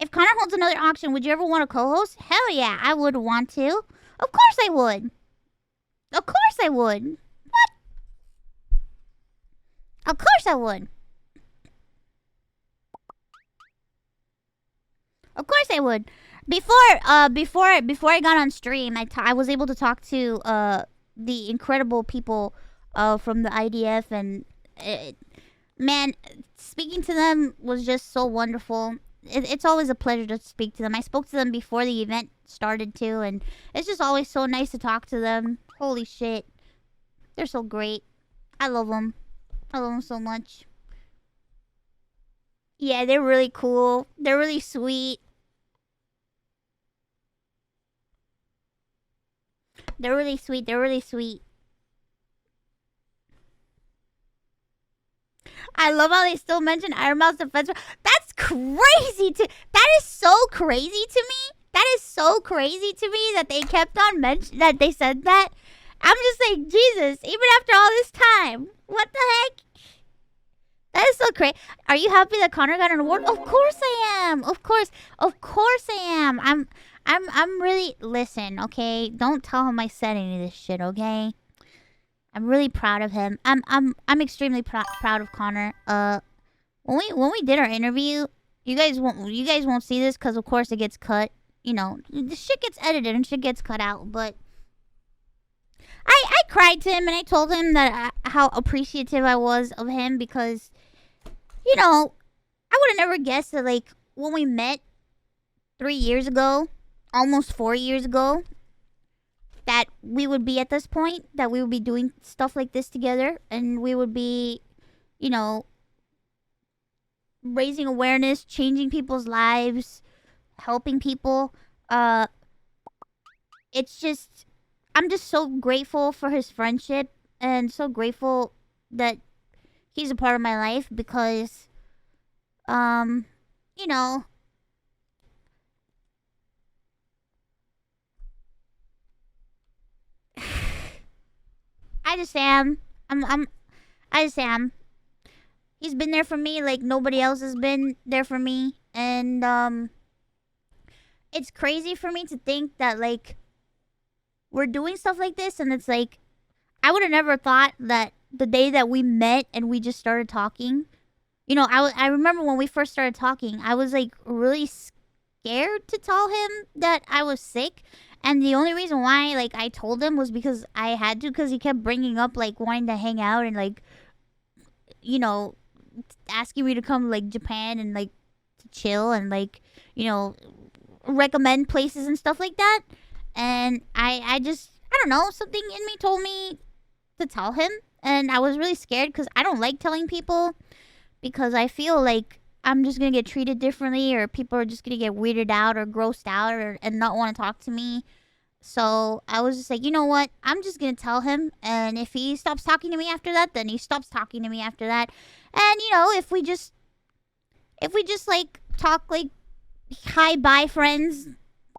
If Connor holds another auction, would you ever want to co-host? Hell yeah, I would want to. Of course I would. Of course I would. Of course I would. Of course I would. Before I got on stream, I was able to talk to the incredible people from the IDF, and man, speaking to them was just so wonderful. It's always a pleasure to speak to them. I spoke to them before the event started too, and it's just always so nice to talk to them. Holy shit, they're so great. I love them. I love them so much. Yeah, they're really cool. They're really sweet. They're really sweet. They're really sweet. I love how they still mention Ironmouse defense. That's crazy to. That is so crazy to me. That is so crazy to me that they kept on that they said that. I'm just like, Jesus, even after all this time, what the heck? That is so crazy. Are you happy that Connor got an award? Of course I am. Of course I am. I'm really. Listen, okay. Don't tell him I said any of this shit, okay? I'm really proud of him. I'm extremely proud of Connor. When we did our interview, you guys won't see this because of course it gets cut. You know, the shit gets edited and shit gets cut out. But I cried to him and I told him that how appreciative I was of him because, you know, I would have never guessed that like when we met 3 years ago, almost 4 years ago, that we would be at this point, that we would be doing stuff like this together, and we would be, you know, raising awareness, changing people's lives, helping people. It's just, I'm just so grateful for his friendship and so grateful that he's a part of my life because, you know, I just am. I just am. He's been there for me like nobody else has been there for me. And it's crazy for me to think that like we're doing stuff like this and it's like I would have never thought that the day that we met and we just started talking. You know, I remember when we first started talking, I was like really scared to tell him that I was sick. And the only reason why, like, I told him was because I had to, because he kept bringing up, like, wanting to hang out and, like, you know, asking me to come, like, Japan and, like, to chill and, like, you know, recommend places and stuff like that. And I don't know, something in me told me to tell him. And I was really scared because I don't like telling people because I feel like I'm just gonna get treated differently, or people are just gonna get weirded out or grossed out and not want to talk to me. So I was just like, you know what? I'm just gonna tell him, and if he stops talking to me after that, then he stops talking to me after that. And you know, if we just like talk like hi bye friends,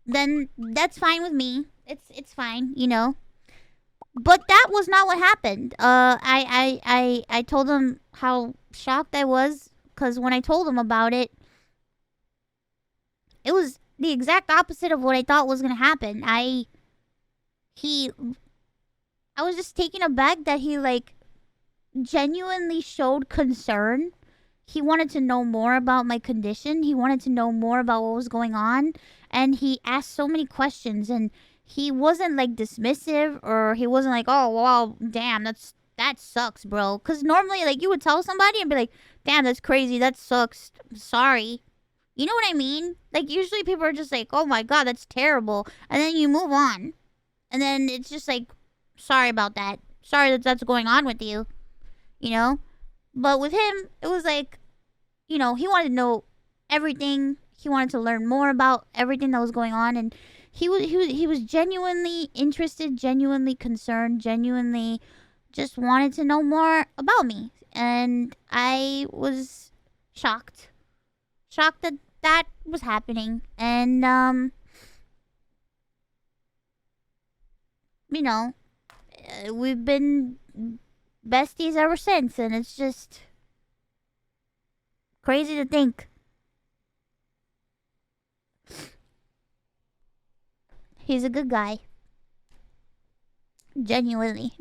then that's fine with me. It's fine, you know. But that was not what happened. I told him how shocked I was because when I told him about it, it was the exact opposite of what I thought was gonna happen. I was just taken aback that he like genuinely showed concern. He wanted to know more about my condition. He wanted to know more about what was going on, and he asked so many questions. And he wasn't like dismissive, or he wasn't like, "Oh, wow, damn, that sucks, bro." Because normally, like, you would tell somebody and be like, "Damn, that's crazy. That sucks. Sorry." You know what I mean? Like, usually people are just like, "Oh my god, that's terrible," and then you move on, and then it's just like, "Sorry about that. Sorry that that's going on with you." You know. But with him, it was like, you know, he wanted to know everything. He wanted to learn more about everything that was going on, and he was genuinely interested, genuinely concerned, genuinely just wanted to know more about me. And I was shocked that that was happening. And you know, we've been besties ever since, and it's just crazy to think. He's a good guy. Genuinely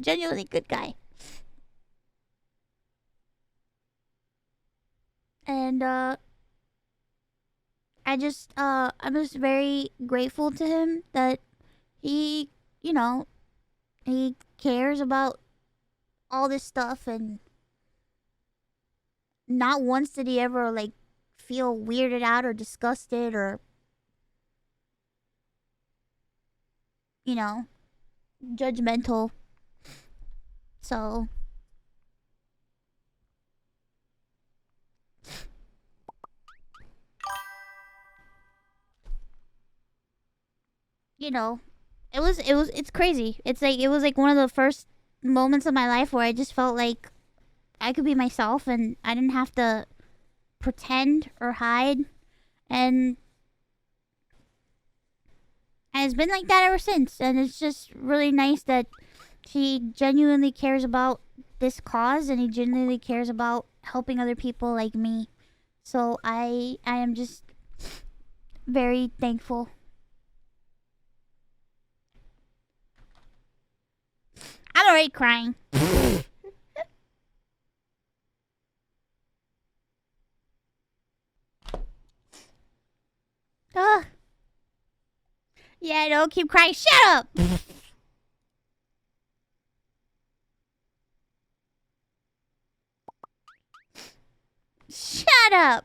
good guy. And I'm just very grateful to him that he, you know, he cares about all this stuff, and not once did he ever like feel weirded out or disgusted or, you know, judgmental. So you know, it's crazy. It's like it was like one of the first moments of my life where I just felt like I could be myself and I didn't have to pretend or hide. And it's been like that ever since. And it's just really nice that he genuinely cares about this cause, and he genuinely cares about helping other people like me. So I am just very thankful. I'm already crying. Ugh. Yeah, don't keep crying. Shut up! Shut up!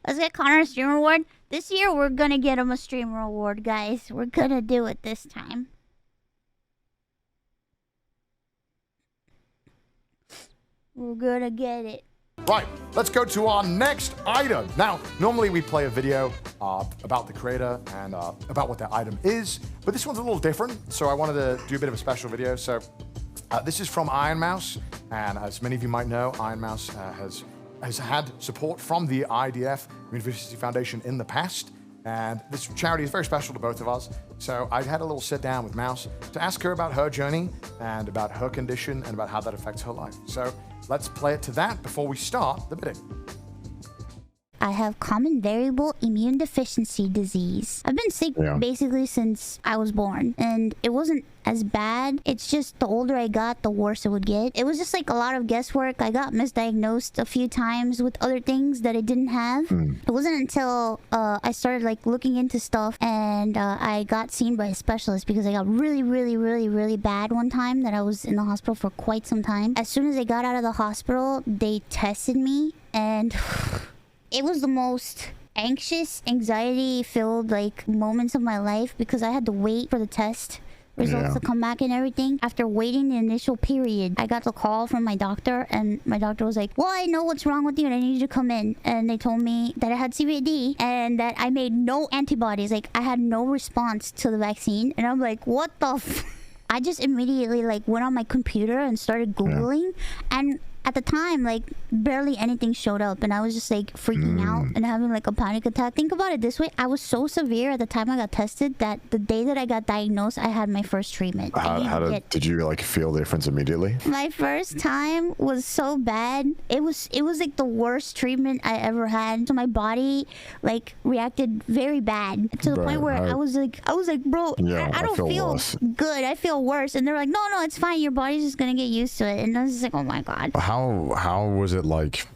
Let's get Connor a streamer award. This year, we're gonna get him a streamer award, guys. We're gonna do it this time. We're gonna get it. Right, let's go to our next item. Now, normally we play a video about the creator and about what their item is, but this one's a little different, so I wanted to do a bit of a special video. So this is from Ironmouse, and as many of you might know, Ironmouse has had support from the IDF, University Foundation, in the past, and this charity is very special to both of us. So I had a little sit down with Mouse to ask her about her journey and about her condition and about how that affects her life. So let's play it to that before we start the bidding. I have common variable immune deficiency disease. I've been sick basically since I was born, and it wasn't as bad. It's just the older I got, the worse it would get. It was just like a lot of guesswork. I got misdiagnosed a few times with other things that I didn't have. It wasn't until I started like looking into stuff, and I got seen by a specialist because I got really bad one time that I was in the hospital for quite some time. As soon as I got out of the hospital, they tested me, and it was the most anxious, anxiety-filled like moments of my life because I had to wait for the test results to come back and everything. After waiting the initial period, I got the call from my doctor, and my doctor was like, well, I know what's wrong with you and I need you to come in. And they told me that I had CVD and that I made no antibodies. Like, I had no response to the vaccine. And I'm like, what the I just immediately like went on my computer and started Googling, and at the time, like, barely anything showed up, and I was just like freaking out and having like a panic attack. Think about it this way: I was so severe at the time I got tested that the day that I got diagnosed, I had my first treatment. Did you like feel the difference immediately? My first time was so bad. It was like the worst treatment I ever had. So my body like reacted very bad to the point where I was like, bro, I don't feel good. I feel worse. And they're like, no, it's fine. Your body's just gonna get used to it. And I was just like, oh my god. How was it like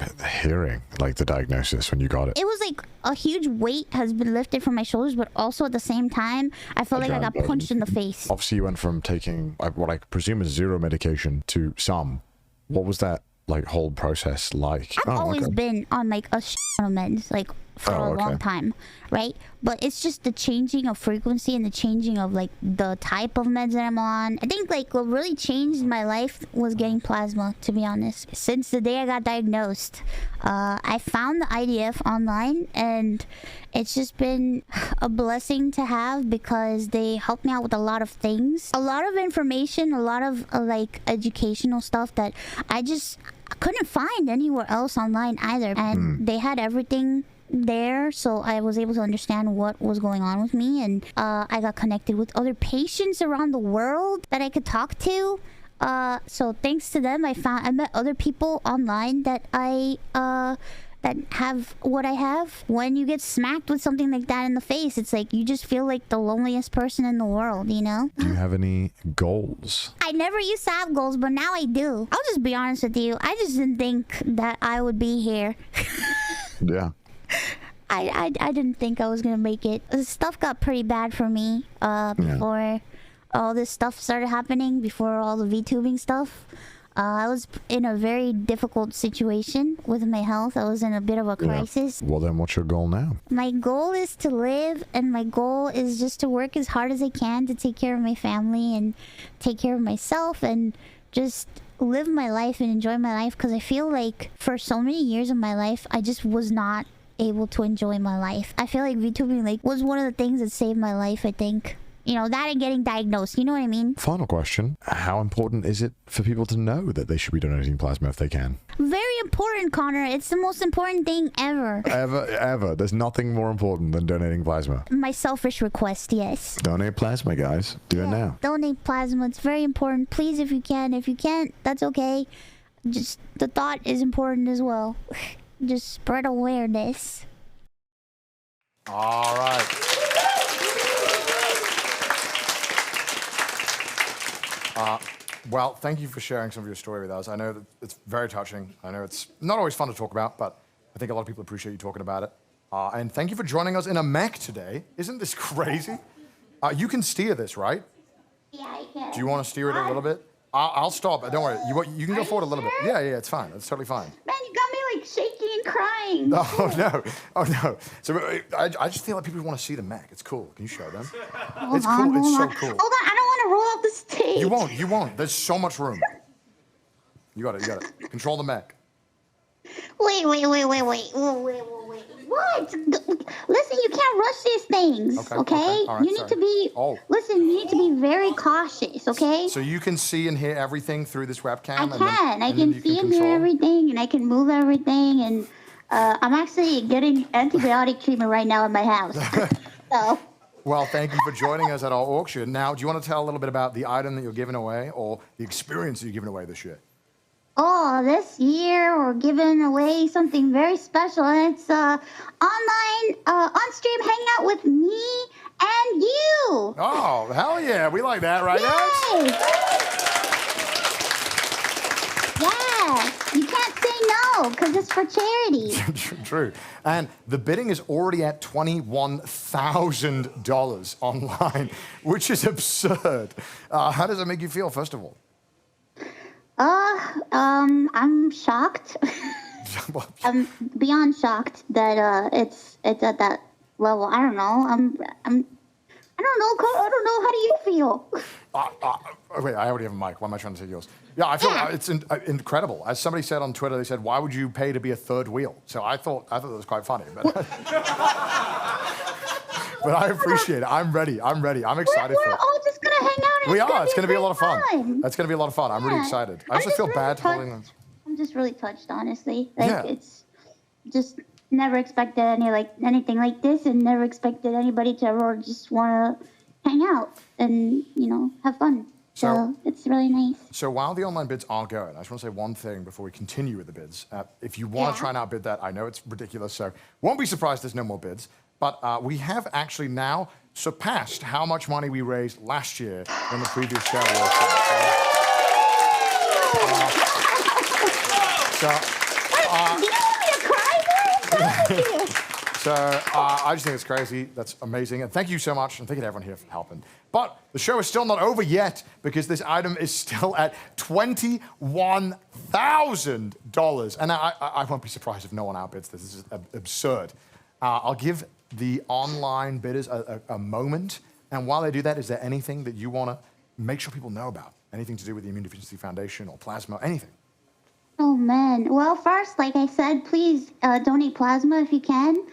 hearing like the diagnosis when you got it? It was like a huge weight has been lifted from my shoulders, but also at the same time, I felt like I got punched in the face. Obviously, you went from taking what I presume is zero medication to some. What was that like whole process like? I've always been on like a shit ton of meds, like for a long time, right? But it's just the changing of frequency and the changing of like the type of meds that I'm on. I think like what really changed my life was getting plasma, to be honest. Since the day I got diagnosed, I found the IDF online, and it's just been a blessing to have because they helped me out with a lot of things, a lot of information, a lot of like educational stuff that I couldn't find anywhere else online either. And they had everything there, so I was able to understand what was going on with me, and I got connected with other patients around the world that I could talk to. So thanks to them, I met other people online that I that have what I have. When you get smacked with something like that in the face, it's like you just feel like the loneliest person in the world, you know? Do you have any goals? I never used to have goals, but now I do. I'll just be honest with you. I just didn't think that I would be here. Yeah. I didn't think I was gonna make it. Stuff got pretty bad for me before all this stuff started happening, before all the VTubing stuff. I was in a very difficult situation with my health. I was in a bit of a crisis. Well, then what's your goal now? My goal is to live, and my goal is just to work as hard as I can to take care of my family and take care of myself and just live my life and enjoy my life, because I feel like for so many years of my life, I just was not able to enjoy my life. I feel like VTubing was one of the things that saved my life, I think. You know, that and getting diagnosed. You know what I mean? Final question. How important is it for people to know that they should be donating plasma if they can? Very important, Connor. It's the most important thing ever. Ever. There's nothing more important than donating plasma. My selfish request, yes. Donate plasma, guys. Do it now. Donate plasma. It's very important. Please, if you can. If you can't, that's okay. Just the thought is important as well. Just spread awareness. All right. Well, thank you for sharing some of your story with us. I know that it's very touching. I know it's not always fun to talk about, but I think a lot of people appreciate you talking about it. And thank you for joining us in a mech today. Isn't this crazy? You can steer this, right? Yeah, I can. Do you want to steer it a little bit? I'll stop. Don't worry. You can go forward a little bit. Yeah, it's fine. It's totally fine. Man, you got me like shaking and crying. Oh, no. Oh, no. So I just feel like people want to see the mech. It's cool. Can you show them? It's cool. It's so cool. Hold on. I don't want to roll off the stage. You won't. There's so much room. You got it. Control the mech. Wait. What? Listen, you can't rush these things, okay? All right, you need to be... Listen, you need to be very cautious, okay? So you can see and hear everything through this webcam? I can see and hear everything, and I can move everything, and I'm actually getting antibiotic treatment right now in my house. So... Well, thank you for joining us at our auction. Now, do you want to tell a little bit about the item that you're giving away or the experience that you're giving away this year? Oh, this year we're giving away something very special, and it's online, on-stream hangout with me and you. Oh, hell yeah. We like that, right, Yeah, you can't say no, because it's for charity. True. And the bidding is already at $21,000 online, which is absurd. How does it make you feel, first of all? I'm shocked. I'm beyond shocked that it's at that level. I don't know. I don't know. I don't know. How do you feel? Wait, I already have a mic. Why am I trying to say yours? Yeah, I feel it's incredible. As somebody said on Twitter, they said, "Why would you pay to be a third wheel?" So I thought that was quite funny, but but I appreciate it. I'm ready. I'm excited for it. We're all just gonna hang out. We are. It's gonna be a lot of fun. That's gonna be a lot of fun. I'm really excited. I also feel bad holding them. I'm just really touched, honestly. It's just never expected anything like this, and never expected anybody to ever just want to hang out and have fun. So it's really nice. So while the online bids are going, I just want to say one thing before we continue with the bids. If you want to try and outbid that, I know it's ridiculous, so won't be surprised there's no more bids. But we have actually now surpassed how much money we raised last year in the previous show. So I just think it's crazy. That's amazing. And thank you so much. And thank you to everyone here for helping. But the show is still not over yet because this item is still at $21,000. And I won't be surprised if no one outbids this. This is absurd. I'll give the online bidders a moment. And while they do that, is there anything that you want to make sure people know about? Anything to do with the Immune Deficiency Foundation or plasma, anything? Oh, man. Well, first, like I said, please donate plasma if you can.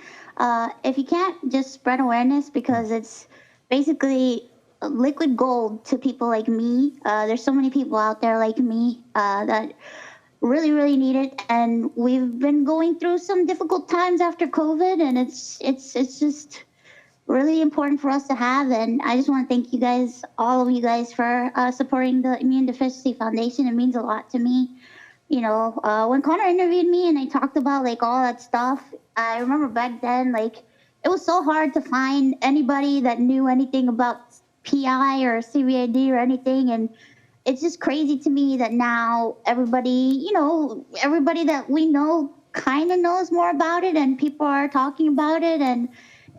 If you can't, just spread awareness because it's basically liquid gold to people like me. There's so many people out there like me that really, really need it. And we've been going through some difficult times after COVID, and it's just really important for us to have. And I just want to thank you guys, all of you guys, for supporting the Immune Deficiency Foundation. It means a lot to me. you know, when Connor interviewed me and I talked about like all that stuff, I remember back then, like, it was so hard to find anybody that knew anything about PI or CVAD or anything. And it's just crazy to me that now everybody, you know, everybody that we know kind of knows more about it and people are talking about it. And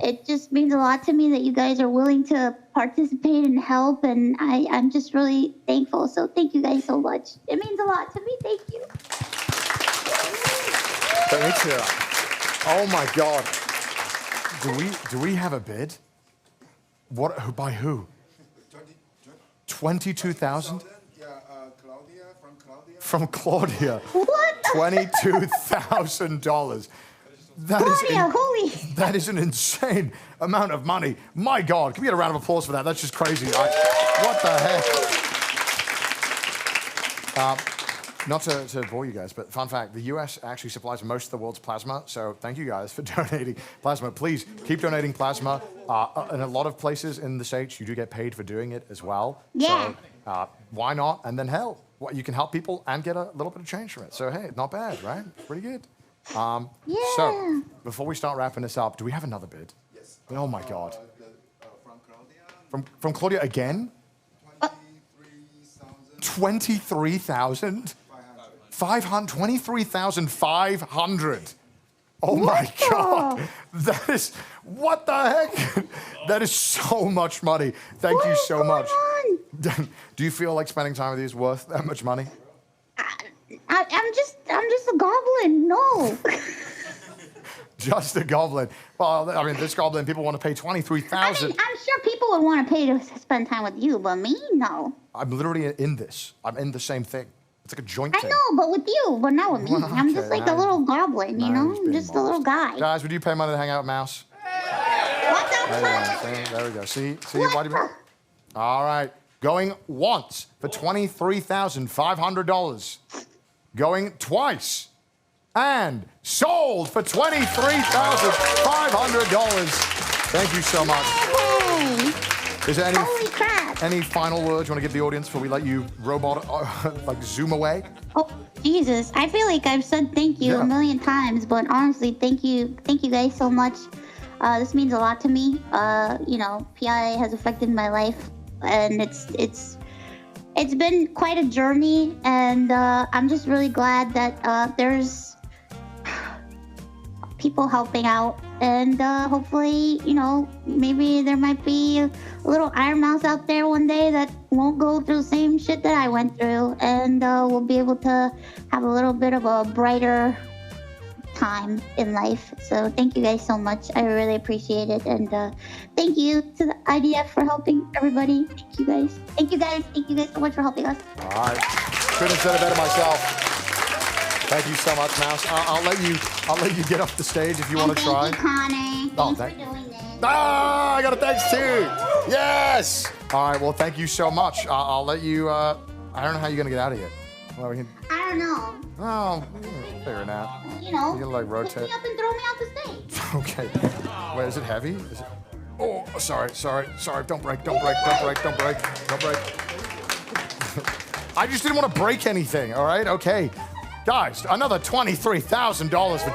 it just means a lot to me that you guys are willing to participate and help. And I'm just really thankful. So thank you guys so much. It means a lot to me. Thank you. Thank you. Oh my God. Do we have a bid? What? By who? 22,000? Yeah, Claudia, from Claudia. From Claudia. What? $22,000. That is an insane amount of money. My God, can we get a round of applause for that? That's just crazy. What the heck? Not to bore you guys, but fun fact, the US actually supplies most of the world's plasma, so thank you guys for donating plasma. Please keep donating plasma. In a lot of places in the States, you do get paid for doing it as well. Yeah. So why not? And then hell, you can help people and get a little bit of change from it. So hey, not bad, right? Pretty good. Yeah. So before we start wrapping this up, do we have another bid? Yes. Oh my God. From Claudia. From Claudia again? 23,000. 23,500. Oh my God. That is, what the heck? That is so much money. Thank you so much. Do you feel like spending time with you is worth that much money? I'm just a goblin. No. Just a goblin. Well, I mean, this goblin, people want to pay 23,000. I'm sure people would want to pay to spend time with you, but me, no. I'm literally in this. I'm in the same thing. It's like a joint I thing. know, but with you, but not with me. Well, I'm just okay, like a little goblin, you know? I'm just a little guy. Guys, would you pay money to hang out with Mouse? What the fuck? There we go. See, why do you... All right. Going once for $23,500. Going twice. And sold for $23,500. Thank you so much. Hey. Is there Holy crap. any final words you want to give the audience before we let you robot like zoom away? Oh, Jesus. I feel like I've said thank you a million times, but honestly, thank you guys so much. This means a lot to me. You know, PI has affected my life, and it's been quite a journey, and I'm just really glad that there's people helping out, and hopefully, you know, maybe there might be a little Ironmouse out there one day that won't go through the same shit that I went through, and we'll be able to have a little bit of a brighter time in life. So thank you guys so much. I really appreciate it, and thank you to the IDF for helping everybody. Thank you guys so much for helping us. All right. Couldn't have said it better myself. Thank you so much, Mouse. I'll let you get off the stage if you want to try. Thank you, Connor. Thanks for doing this. Ah, I got a thanks too. Yes. All right. Well, thank you so much. I'll let you. I don't know how you're gonna get out of here. Well, we can... I don't know. Oh, we'll figure it out. You know, You can like pick rotate. me up and throw me off the stage. Okay. Wait, is it heavy? Is it... Oh, sorry. Don't break. I just didn't want to break anything. All right. Okay. Guys, another $23,000 for.